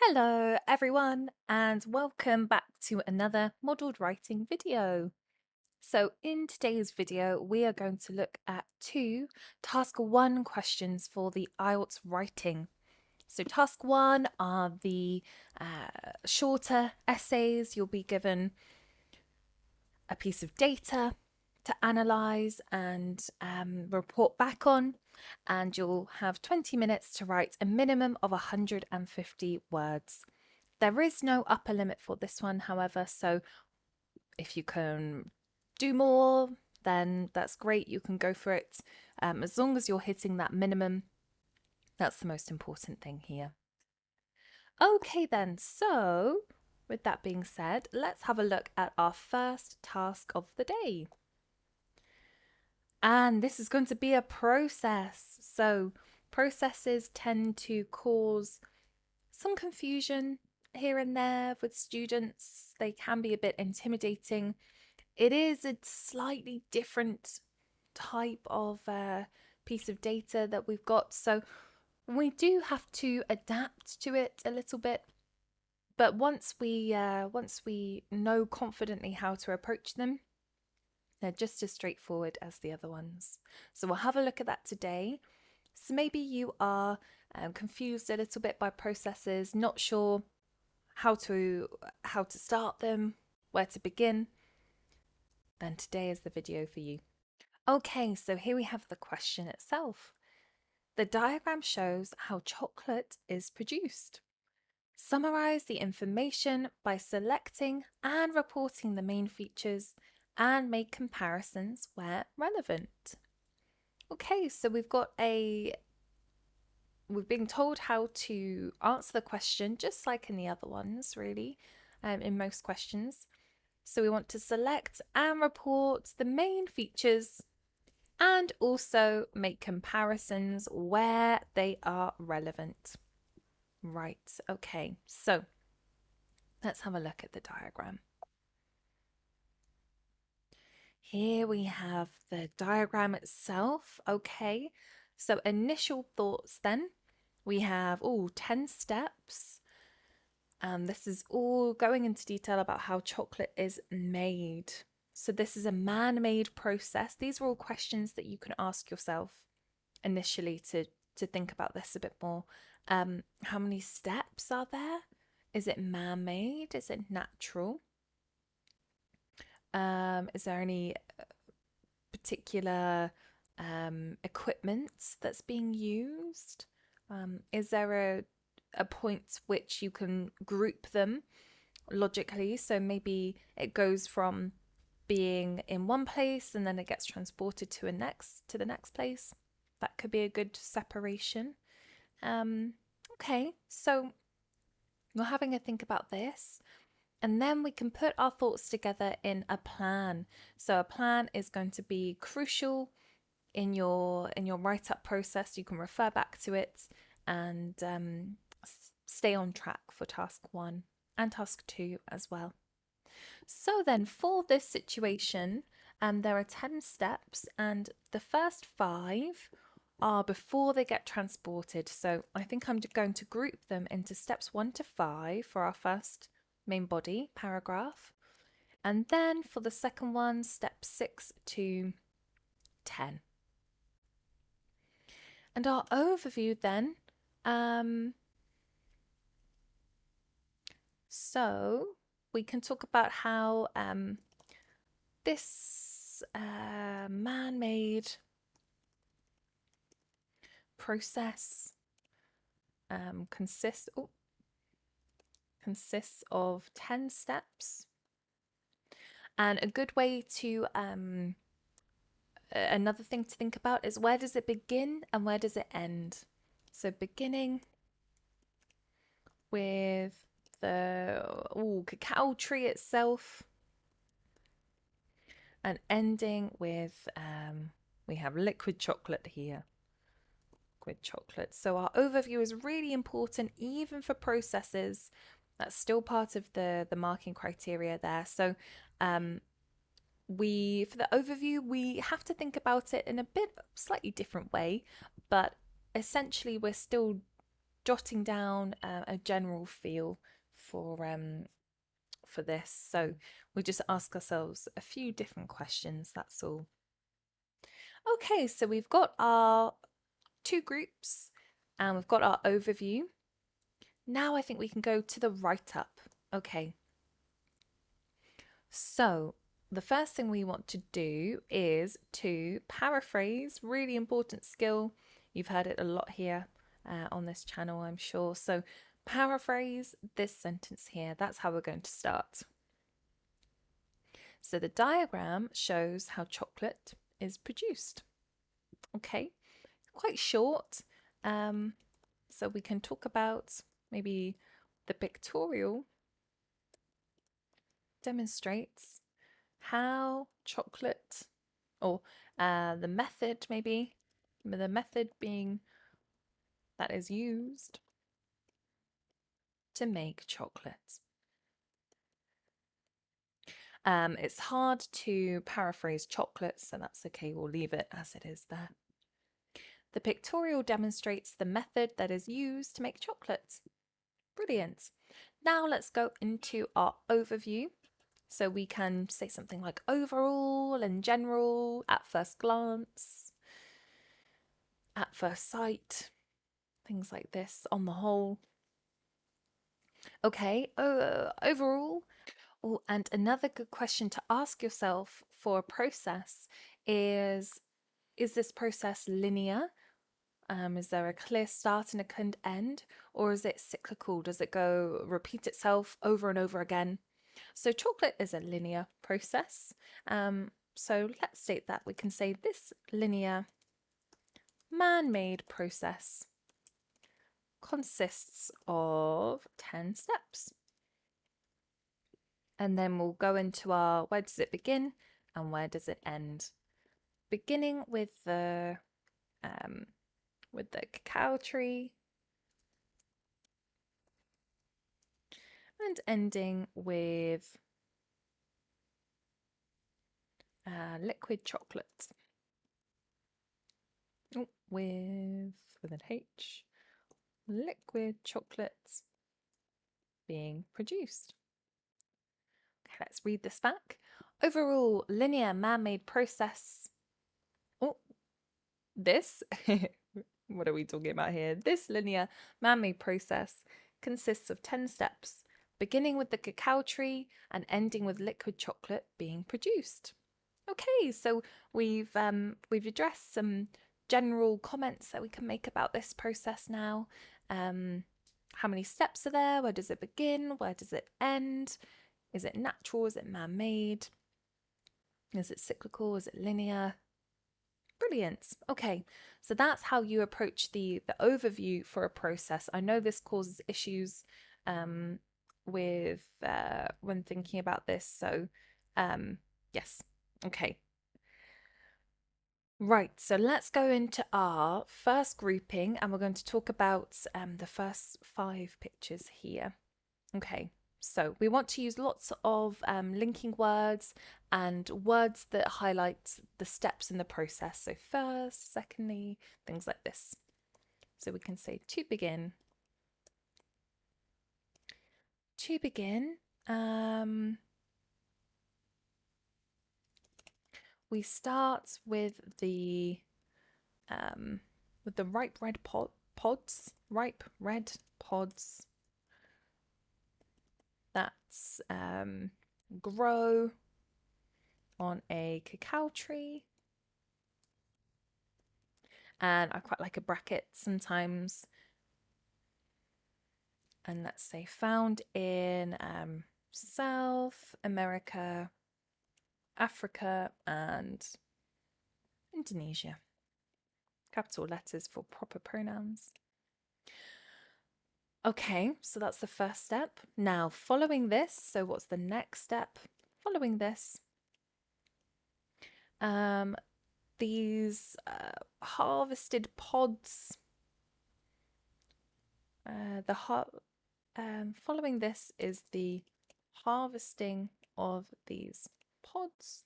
Hello everyone and welcome back to another modelled writing video. So in today's video we are going to look at two task 1 questions for the IELTS writing. So task 1 are the shorter essays. You'll be given a piece of data to analyse and report back on, and you'll have 20 minutes to write a minimum of 150 words. There is no upper limit for this one, however, so if you can do more, then that's great. You can go for it. As long as you're hitting that minimum, that's the most important thing here. Okay, then, so with that being said, let's have a look at our first task of the day. And this is going to be a process. So processes tend to cause some confusion here and there with students. They can be a bit intimidating. It is a slightly different type of piece of data that we've got, so we do have to adapt to it a little bit. But once we know confidently how to approach them, they're just as straightforward as the other ones. So we'll have a look at that today. So maybe you are confused a little bit by processes, not sure how to start them, where to begin, then today is the video for you. Okay, so here we have the question itself. The diagram shows how chocolate is produced. Summarize the information by selecting and reporting the main features and make comparisons where relevant. Okay, so we've been told how to answer the question, just like in the other ones, really, in most questions. So we want to select and report the main features and also make comparisons where they are relevant. Right, okay, so let's have a look at the diagram. Here we have the diagram itself. Okay, so initial thoughts then. We have 10 steps. This is all going into detail about how chocolate is made. So this is a man-made process. These are all questions that you can ask yourself initially to think about this a bit more. How many steps are there? Is it man-made? Is it natural? Is there any particular equipment that's being used? Is there a point which you can group them logically? So maybe it goes from being in one place and then it gets transported to the next place. That could be a good separation. Okay, so we're having a think about this. And then we can put our thoughts together in a plan. So a plan is going to be crucial in your write-up process. You can refer back to it and stay on track for task 1 and task 2 as well. So then for this situation, there are 10 steps, and the first 5 are before they get transported. So I think I'm going to group them into steps 1 to 5 for our first main body paragraph. And then for the second one, steps 6 to 10. And our overview then, so we can talk about how this man-made process consists of 10 steps. And a good way to another thing to think about is, where does it begin and where does it end? So beginning with the cacao tree itself, and ending with we have liquid chocolate here. Liquid chocolate. So our overview is really important, even for processes. That's still part of the marking criteria there. So for the overview, we have to think about it in a slightly different way, but essentially we're still jotting down a general feel for this. So we just ask ourselves a few different questions, that's all. Okay, so we've got our two groups and we've got our overview. Now I think we can go to the write-up. Okay. So the first thing we want to do is to paraphrase, really important skill. You've heard it a lot here on this channel, I'm sure. So paraphrase this sentence here. That's how we're going to start. So the diagram shows how chocolate is produced. Okay, quite short. So we can talk about maybe the pictorial demonstrates how chocolate, or the method maybe, the method being that is used to make chocolate. It's hard to paraphrase chocolate, so that's okay, we'll leave it as it is there. The pictorial demonstrates the method that is used to make chocolate. Brilliant. Now let's go into our overview. So we can say something like overall and general, at first glance, at first sight, things like this, on the whole. Okay, overall. Oh, and another good question to ask yourself for a process is this process linear? Is there a clear start and a clear end? Or is it cyclical? Does it go repeat itself over and over again? So chocolate is a linear process. So let's state that. We can say this linear man-made process consists of 10 steps. And then we'll go into our where does it begin and where does it end. Beginning with the cacao tree and ending with liquid chocolate. Oh, with an H, liquid chocolate being produced. Okay, let's read this back. Overall, linear man-made process. Oh, this. What are we talking about here? This linear man-made process consists of 10 steps, beginning with the cacao tree and ending with liquid chocolate being produced. Okay, so we've addressed some general comments that we can make about this process now. How many steps are there? Where does it begin? Where does it end? Is it natural? Is it man-made? Is it cyclical? Is it linear? Brilliant. Okay, so that's how you approach the overview for a process. I know this causes issues with when thinking about this. So yes, okay. Right, so let's go into our first grouping and we're going to talk about the first 5 pictures here. Okay, so we want to use lots of linking words and words that highlight the steps in the process. So first, secondly, things like this. So we can say to begin. To begin, we start with the ripe red pods, ripe red pods that grow on a cacao tree. And I quite like a bracket sometimes. And let's say found in South America, Africa, and Indonesia. Capital letters for proper pronouns. Okay, so that's the first step. Now, following this, so what's the next step? Following this, these harvested pods, following this is the harvesting of these pods.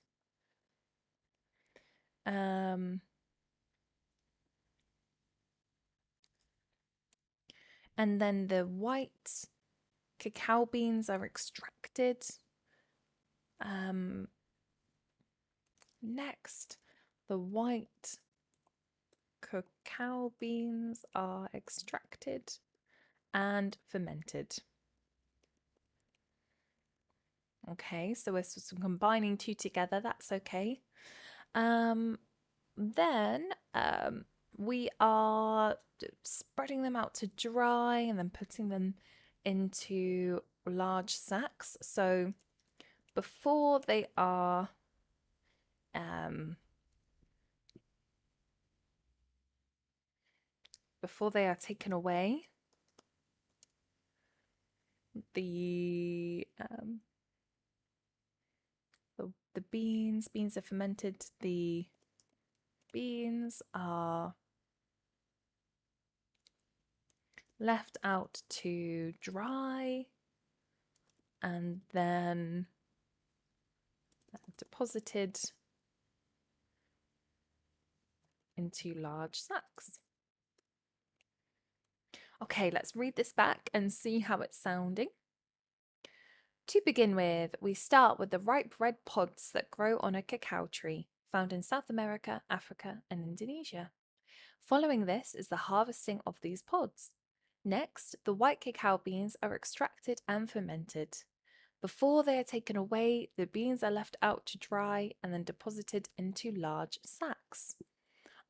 And then the white cacao beans are extracted. Next, the white cacao beans are extracted and fermented. Okay, so we're sort of combining two together. That's okay. Then we are spreading them out to dry and then putting them into large sacks. So before they are taken away, the beans are fermented. The beans are left out to dry and then deposited into large sacks. Okay, let's read this back and see how it's sounding. To begin with, we start with the ripe red pods that grow on a cacao tree, found in South America, Africa, and Indonesia. Following this is the harvesting of these pods. Next, the white cacao beans are extracted and fermented. Before they are taken away, the beans are left out to dry and then deposited into large sacks.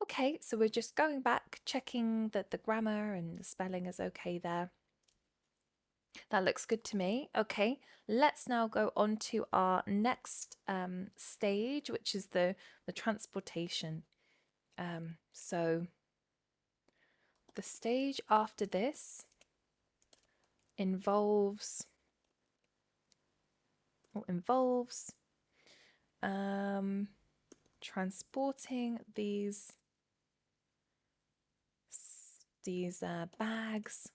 Okay, so we're just going back, checking that the grammar and the spelling is okay there. That looks good to me. Okay, let's now go on to our next stage, which is the transportation. So the stage after this involves transporting these bags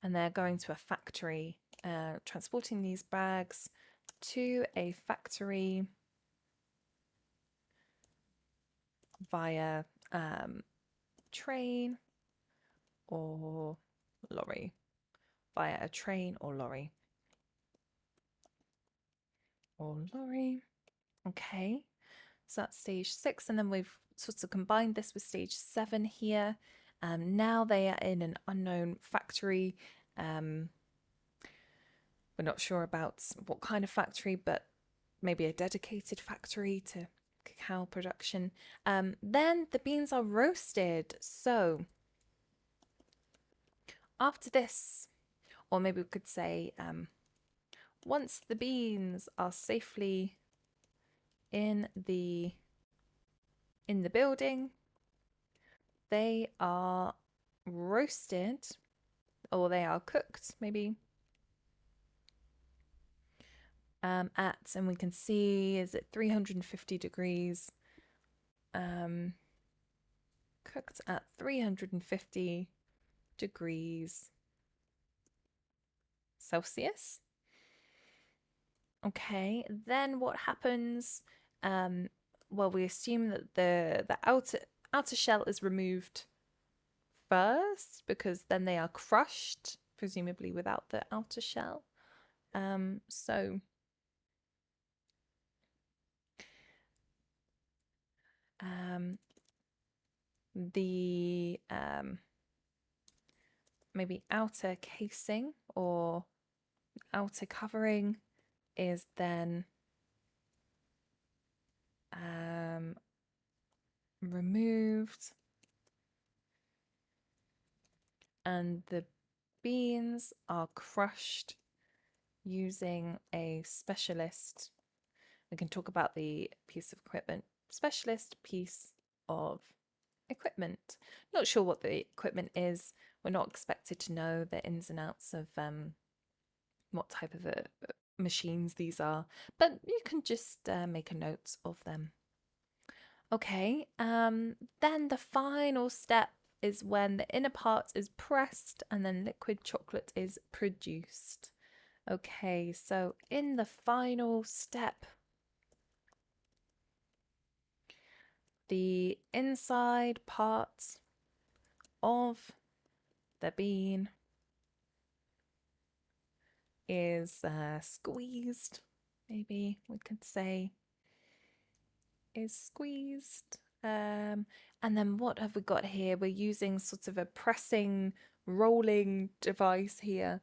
and they're going to a factory, transporting these bags to a factory via train or lorry, via a train or lorry. Okay, so that's stage 6, and then we've sort of combined this with stage 7 here. Now they are in an unknown factory. We're not sure about what kind of factory, but maybe a dedicated factory to cacao production. Then the beans are roasted. So after this, or maybe we could say once the beans are safely in the building, they are roasted, or they are cooked maybe at, and we can see, is it 350 degrees, cooked at 350 degrees Celsius. Okay, then what happens? Well, we assume that the outer shell is removed first, because then they are crushed, presumably without the outer shell. So the maybe outer casing or outer covering is then removed, and the beans are crushed using a specialist. We can talk about the piece of equipment. Specialist piece of equipment. Not sure what the equipment is. We're not expected to know the ins and outs of what type of machines these are, but you can just make a note of them. Okay, then the final step is when the inner part is pressed and then liquid chocolate is produced. Okay, so in the final step, the inside part of the bean is squeezed, maybe we could say is squeezed. And then what have we got here? We're using sort of a pressing, rolling device here,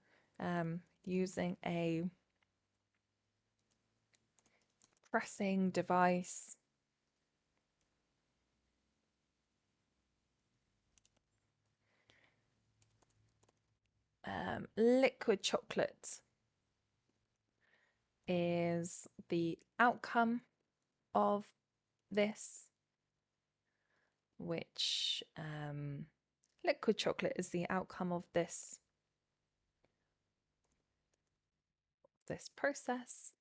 using a pressing device. Liquid chocolate is the outcome of this, which liquid chocolate is the outcome of this process.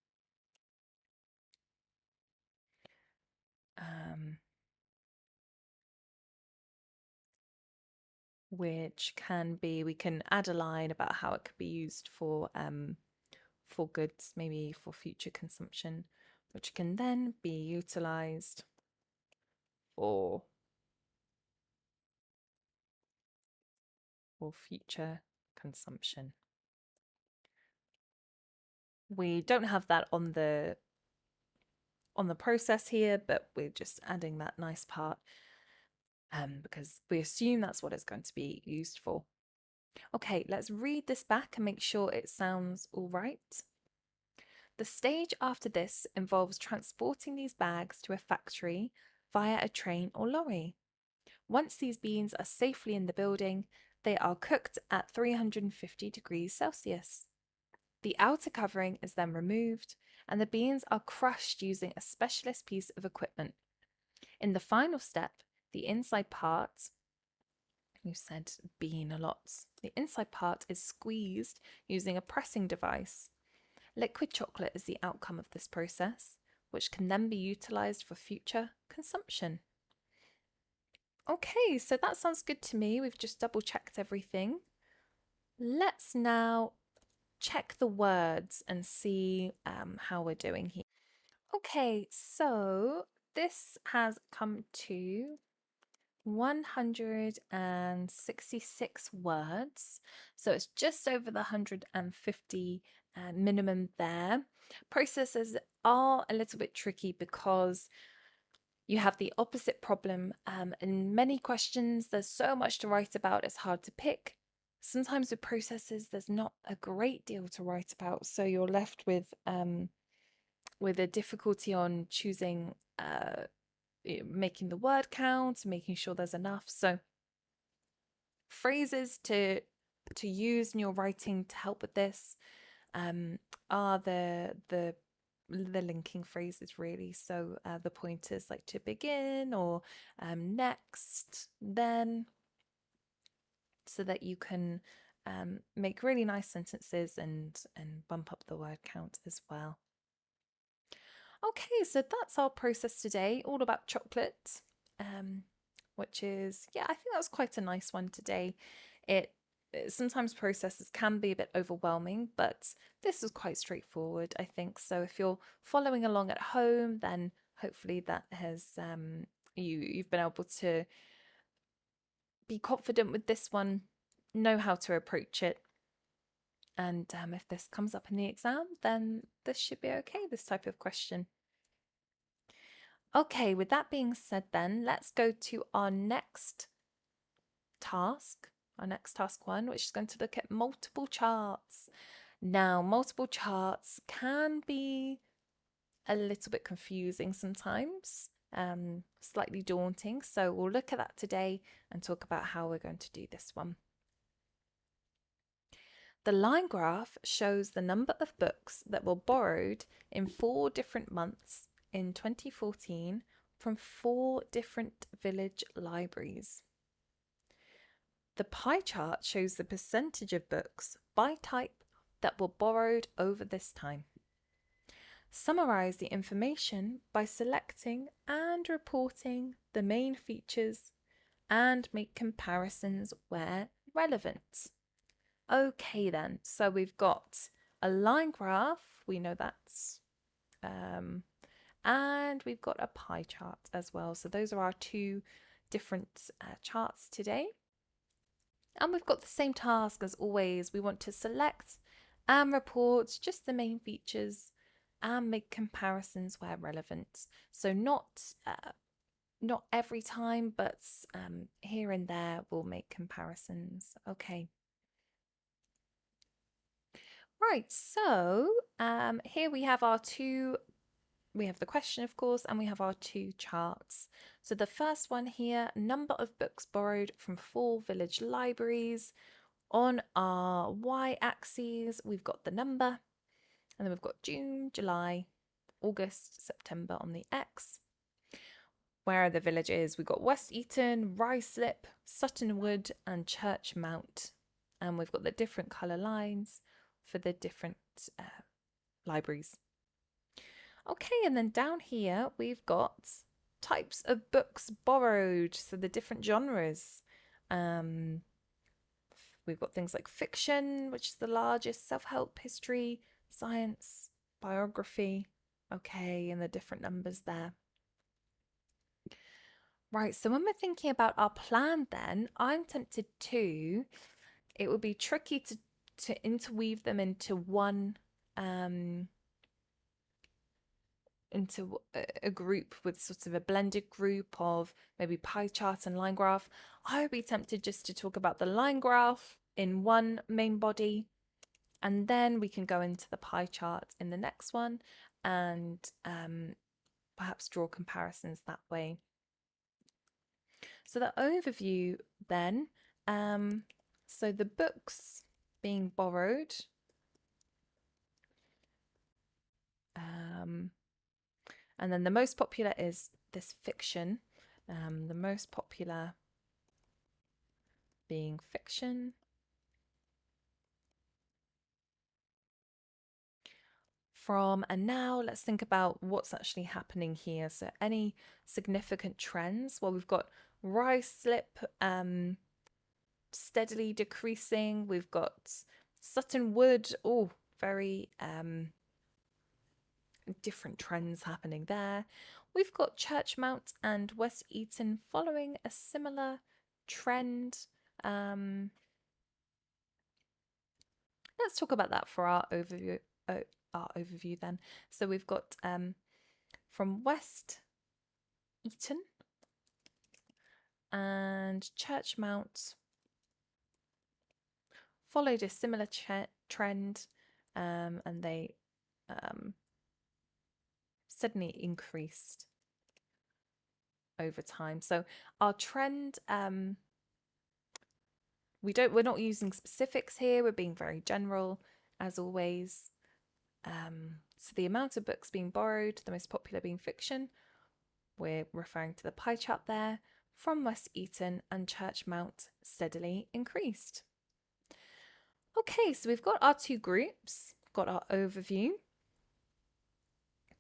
Which can be, we can add a line about how it could be used for goods, maybe for future consumption, which can then be utilized for future consumption. We don't have that on the process here, but we're just adding that nice part because we assume that's what it's going to be used for. Okay, let's read this back and make sure it sounds all right. The stage after this involves transporting these bags to a factory via a train or lorry. Once these beans are safely in the building, they are cooked at 350 degrees Celsius. The outer covering is then removed and the beans are crushed using a specialist piece of equipment. In the final step, the inside part, you said bean a lot, the inside part is squeezed using a pressing device. Liquid chocolate is the outcome of this process, which can then be utilized for future consumption. Okay, so that sounds good to me. We've just double checked everything. Let's now check the words and see how we're doing here. Okay, so this has come to 166 words. So it's just over the 150 minimum there. Processes are a little bit tricky because you have the opposite problem. In many questions, there's so much to write about, it's hard to pick. Sometimes with processes, there's not a great deal to write about, so you're left with a difficulty on choosing, making the word count, making sure there's enough. So phrases to use in your writing to help with this are the linking phrases, really. So the pointers like to begin or next, then, so that you can make really nice sentences and bump up the word count as well. Okay, so that's our process today, all about chocolate, which is, yeah, I think that was quite a nice one today. It sometimes processes can be a bit overwhelming, but this is quite straightforward, I think. So if you're following along at home, then hopefully that has you've been able to be confident with this one, know how to approach it. And if this comes up in the exam, then this should be okay, this type of question. Okay, with that being said then, let's go to our next task one, which is going to look at multiple charts. Now, multiple charts can be a little bit confusing sometimes, slightly daunting. So we'll look at that today and talk about how we're going to do this one. The line graph shows the number of books that were borrowed in 4 different months in 2014 from 4 different village libraries. The pie chart shows the percentage of books by type that were borrowed over this time. Summarize the information by selecting and reporting the main features and make comparisons where relevant. Okay then, so we've got a line graph, we know that's And we've got a pie chart as well. So those are our two different charts today. And we've got the same task as always. We want to select and report just the main features and make comparisons where relevant. So not every time, but here and there we'll make comparisons. Okay. Right, so here we have we have the question, of course, and we have our two charts. So the first one here, number of books borrowed from 4 village libraries. On our y-axis, we've got the number, and then we've got June, July, August, September on the x. Where are the villages? We've got West Eton, Ruislip, Sutton Wood, and Church Mount. And we've got the different colour lines for the different libraries. Okay, and then down here we've got types of books borrowed, so the different genres. We've got things like fiction, which is the largest, self-help, history, science, biography. Okay, and the different numbers there. Right, so when we're thinking about our plan then, I'm tempted to, it would be tricky to interweave them into one into a group with sort of a blended group of maybe pie chart and line graph. I would be tempted just to talk about the line graph in one main body, and then we can go into the pie chart in the next one and perhaps draw comparisons that way. So the overview then, so the books being borrowed, and then the most popular is this fiction, the most popular being fiction. And now let's think about what's actually happening here. So any significant trends? Well, we've got Ruislip steadily decreasing. We've got Sutton Wood, very different trends happening there. We've got Church Mount and West Eton following a similar trend. Let's talk about that for our overview. Then. So we've got from West Eton and Church Mount followed a similar trend, and they suddenly increased over time. So our trend, we're not using specifics here. We're being very general, as always. So the amount of books being borrowed, the most popular being fiction, we're referring to the pie chart there, from West Eton and Church Mount steadily increased. Okay, so we've got our two groups, got our overview.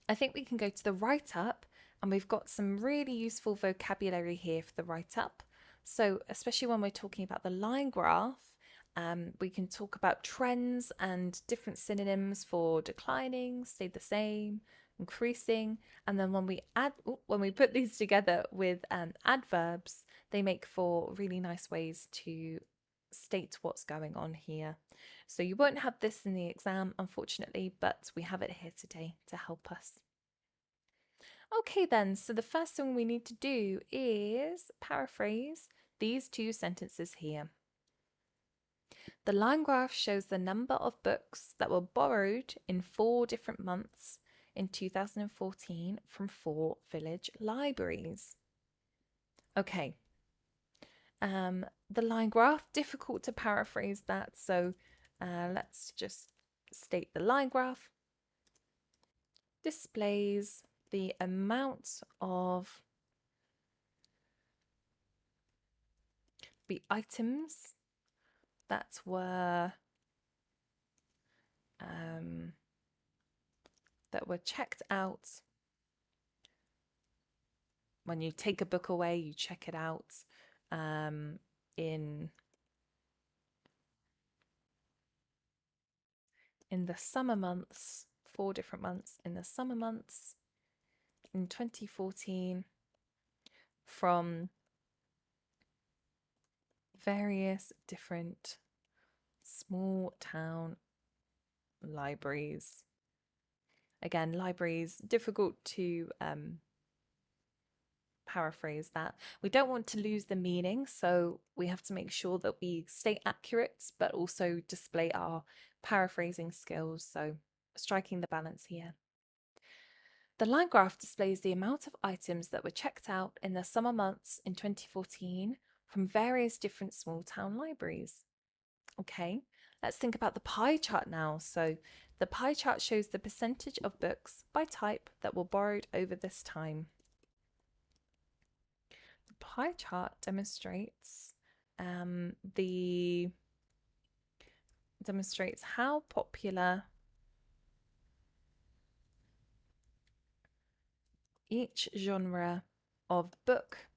I think we can go to the write-up, and we've got some really useful vocabulary here for the write-up. So especially when we're talking about the line graph, we can talk about trends and different synonyms for declining, stayed the same, increasing, and then when we put these together with adverbs, they make for really nice ways to state what's going on here. So you won't have this in the exam, unfortunately, but we have it here today to help us. Okay then, so the first thing we need to do is paraphrase these two sentences here. The line graph shows the number of books that were borrowed in 4 different months in 2014 from 4 village libraries. Okay, the line graph, difficult to paraphrase that, so let's just state the line graph displays the amount of the items that were checked out. When you take a book away, you check it out in the summer months, 4 different months in the summer months, in 2014 from various different small town libraries. Again, libraries, difficult to paraphrase that. We don't want to lose the meaning, so we have to make sure that we stay accurate, but also display our paraphrasing skills. So striking the balance here. The line graph displays the amount of items that were checked out in the summer months in 2014 from various different small town libraries. Okay, let's think about the pie chart now. So the pie chart shows the percentage of books by type that were borrowed over this time. The pie chart demonstrates how popular each genre of book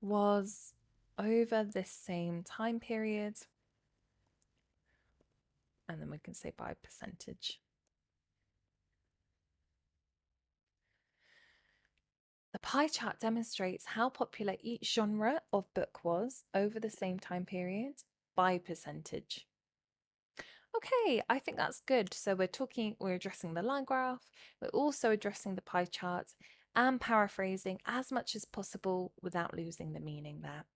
was over this same time period, and then we can say by percentage. The pie chart demonstrates how popular each genre of book was over the same time period by percentage. Okay, I think that's good. So we're addressing the line graph, we're also addressing the pie chart and paraphrasing as much as possible without losing the meaning there.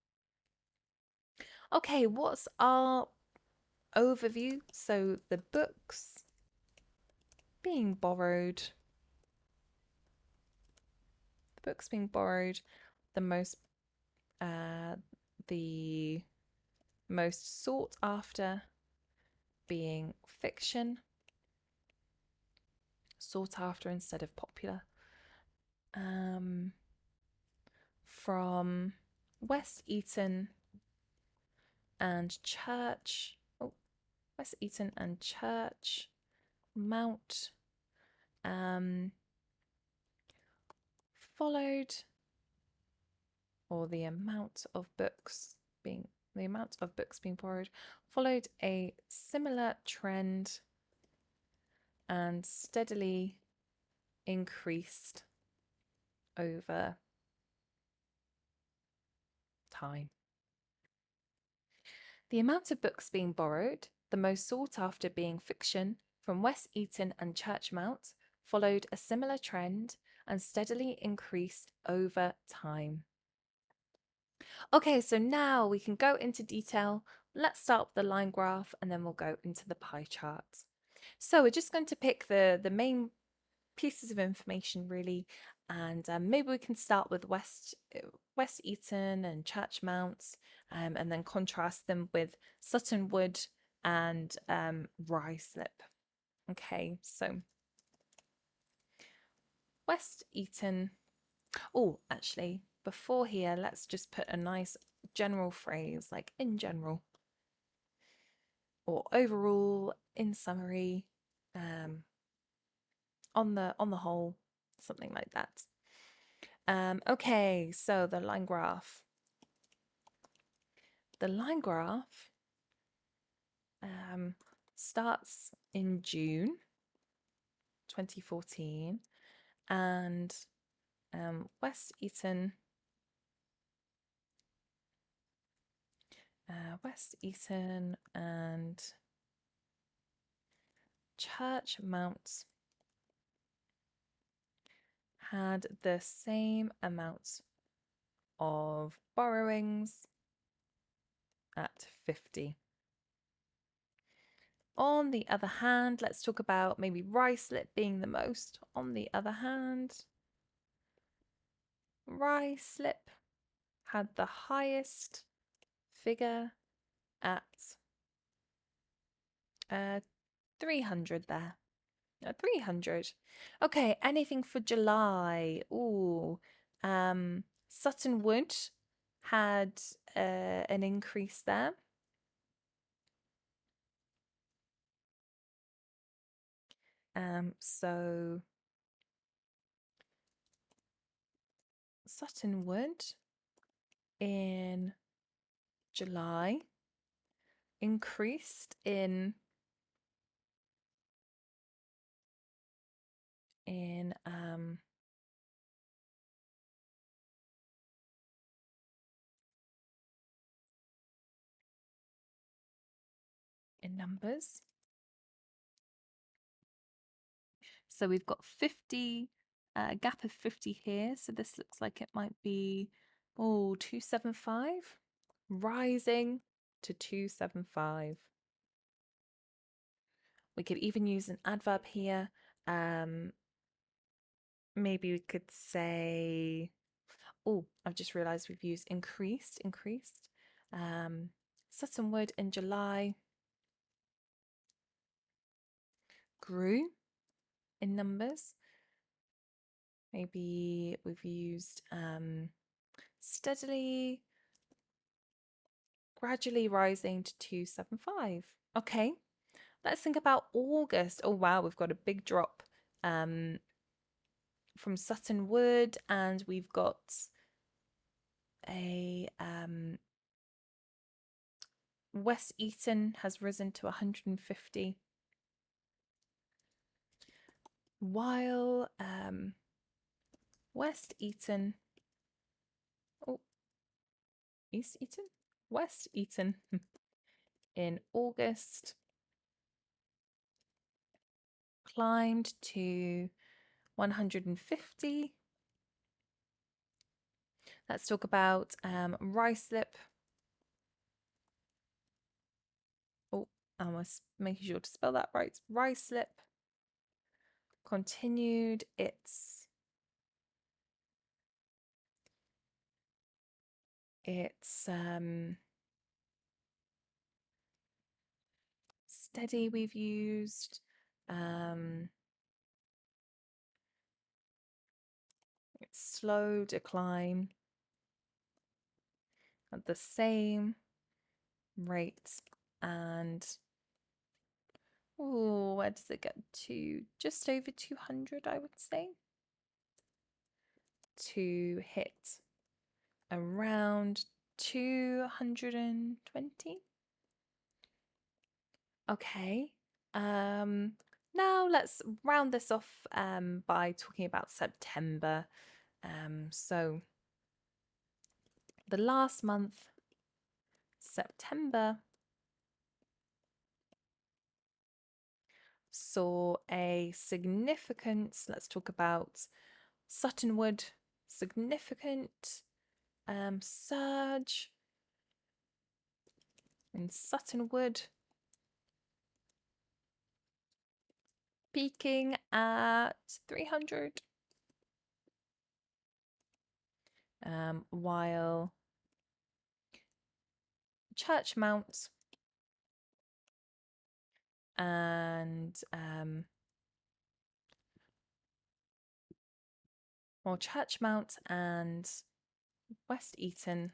Okay, what's our overview? So the books being borrowed, the most sought after being fiction, sought after instead of popular, from West Eton and Church, West Eton and Church Mount, followed, or the amount of books being borrowed followed a similar trend and steadily increased over time. The amount of books being borrowed, the most sought after being fiction, from West Eton and Church Mount, followed a similar trend and steadily increased over time. Okay, so now we can go into detail. Let's start with the line graph and then we'll go into the pie chart. So we're just going to pick the main pieces of information really, and maybe we can start with West Eton and Church Mount, and then contrast them with Sutton Wood and Ruislip. Okay, so West Eton. Oh, actually, before here, let's just put a nice general phrase like in general or overall, in summary, on the whole, something like that. Okay, so the line graph. The line graph starts in June 2014, and West Eton and Church Mount had the same amount of borrowings at 50. On the other hand, let's talk about maybe Ruislip being the most. On the other hand, Ruislip had the highest figure at 300 there. 300. Okay, anything for July? Ooh, Sutton Wood had an increase there. So Sutton Wood in July increased in in numbers. So we've got 50, a gap of 50 here. So this looks like it might be, 275, rising to 275. We could even use an adverb here. Maybe we could say, I've just realized we've used increased. Sutton Wood in July grew in numbers. Maybe we've used steadily, gradually rising to 275. Okay, let's think about August. Oh wow, we've got a big drop from Sutton Wood, and we've got a West Eton has risen to 150, while West Eton, East Eton, West Eton in August climbed to 150. Let's talk about Ruislip. I was making sure to spell that right. Ruislip continued its steady. We've used its slow decline at the same rate, and where does it get to? Just over 200, I would say, to hit around 220. Okay. Now let's round this off by talking about September. So the last month, September, saw a significant, let's talk about Sutton Wood, significant surge in Sutton Wood, peaking at 300, while Churchmount and Churchmount and West Eton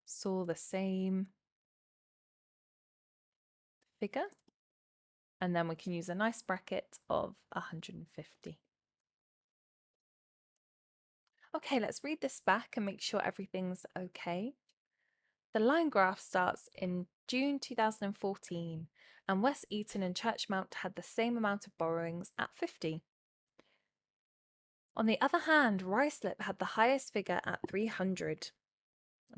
saw the same figure, and then we can use a nice bracket of 150. Okay, let's read this back and make sure everything's okay. The line graph starts in June 2014, and West Eton and Churchmount had the same amount of borrowings at 50. On the other hand, Ruislip had the highest figure at 300.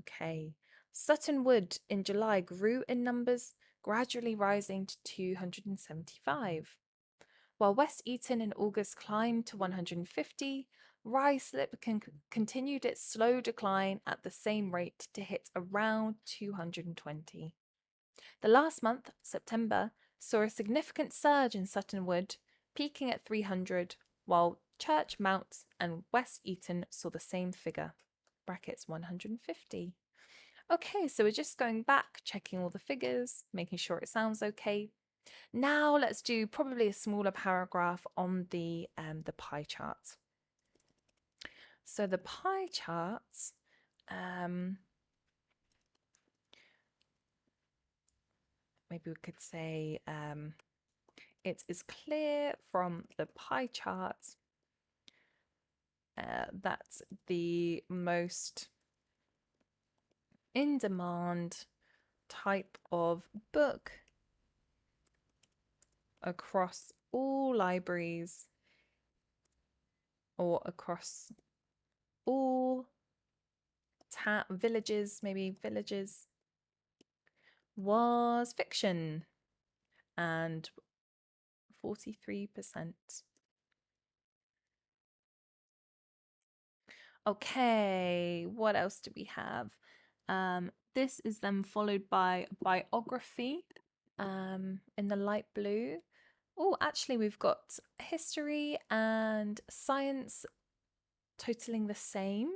Okay. Sutton Wood in July grew in numbers, gradually rising to 275. While West Eton in August climbed to 150, Ruislip continued its slow decline at the same rate to hit around 220. The last month, September, saw a significant surge in Sutton Wood, peaking at 300, while Churchmount and West Eton saw the same figure, brackets 150. Okay, so we're just going back, checking all the figures, making sure it sounds okay. Now let's do probably a smaller paragraph on the pie chart. So the pie charts, maybe we could say it is clear from the pie chart that the most in demand type of book across all libraries or across all villages, maybe villages, was fiction, and 43%. Okay, what else do we have? This is then followed by biography in the light blue. Oh, actually, we've got history and science totaling the same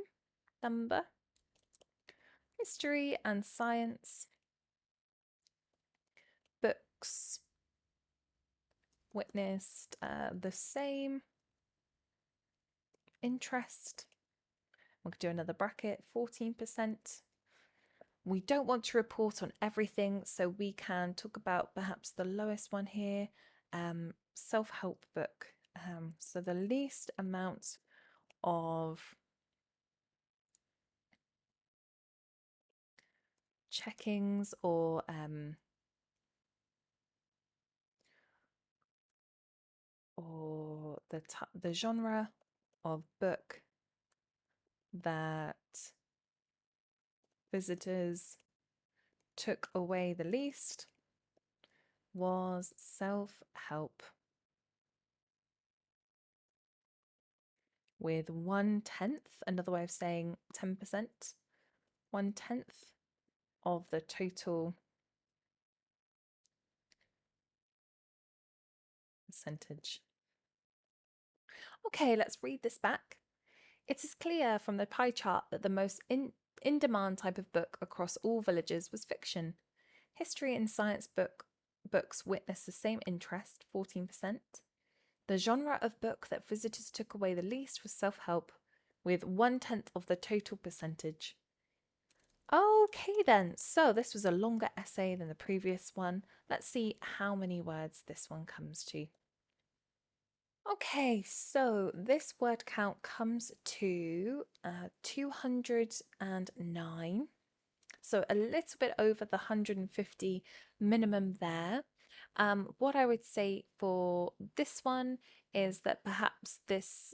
number. History and science. Books witnessed the same. Interest. We could do another bracket, 14%. We don't want to report on everything, so we can talk about perhaps the lowest one here, self-help book. So the least amount of checkings or the genre of book that visitors took away the least was self-help, with 1/10, another way of saying 10%, 1/10 of the total percentage. Okay, let's read this back. It is clear from the pie chart that the most in-demand type of book across all villages was fiction. History and science books witnessed the same interest, 14%. The genre of book that visitors took away the least was self-help, with 1/10 of the total percentage. Okay then, so this was a longer essay than the previous one. Let's see how many words this one comes to. Okay, so this word count comes to 209. So a little bit over the 150 minimum there. What I would say for this one is that perhaps this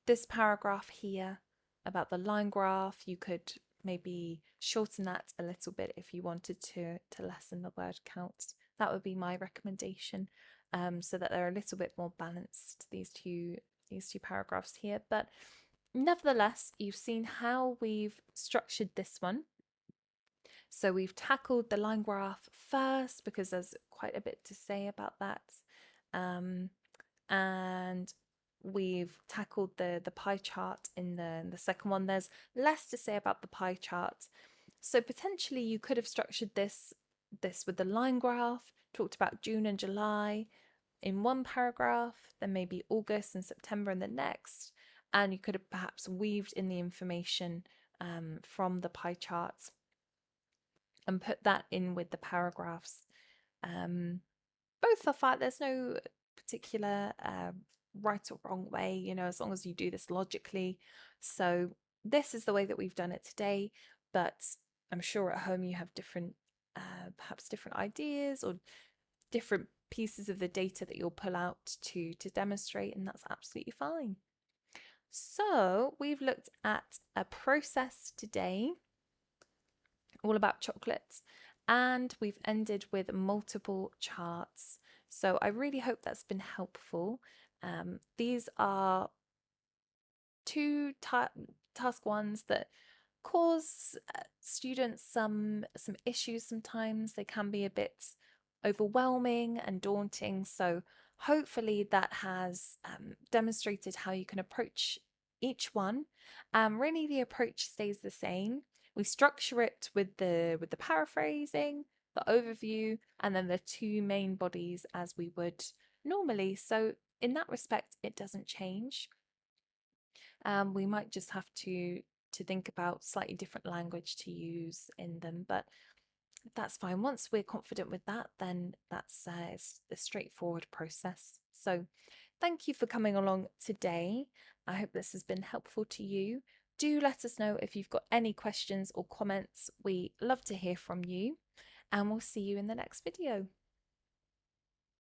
this paragraph here about the line graph, you could maybe shorten that a little bit if you wanted to lessen the word count. That would be my recommendation, so that they're a little bit more balanced, these two paragraphs here. But nevertheless, you've seen how we've structured this one. So we've tackled the line graph first because there's quite a bit to say about that. And we've tackled the pie chart in the second one. There's less to say about the pie chart. So potentially you could have structured this with the line graph, talked about June and July in one paragraph, then maybe August and September in the next, and you could have perhaps weaved in the information from the pie charts and put that in with the paragraphs. Both are fine. There's no particular right or wrong way, you know, as long as you do this logically. So this is the way that we've done it today, but I'm sure at home you have different, perhaps different ideas or different pieces of the data that you'll pull out to demonstrate, and that's absolutely fine. So we've looked at a process today, all about chocolates, and we've ended with multiple charts. So I really hope that's been helpful. These are two task ones that cause students some issues sometimes. They can be a bit overwhelming and daunting. So hopefully that has demonstrated how you can approach each one. Really the approach stays the same. We structure it with the paraphrasing, the overview, and then the two main bodies as we would normally. So in that respect, it doesn't change. We might just have to think about slightly different language to use in them, but that's fine. Once we're confident with that, then that's it's a straightforward process. So thank you for coming along today. I hope this has been helpful to you. Do let us know if you've got any questions or comments. We love to hear from you, and we'll see you in the next video.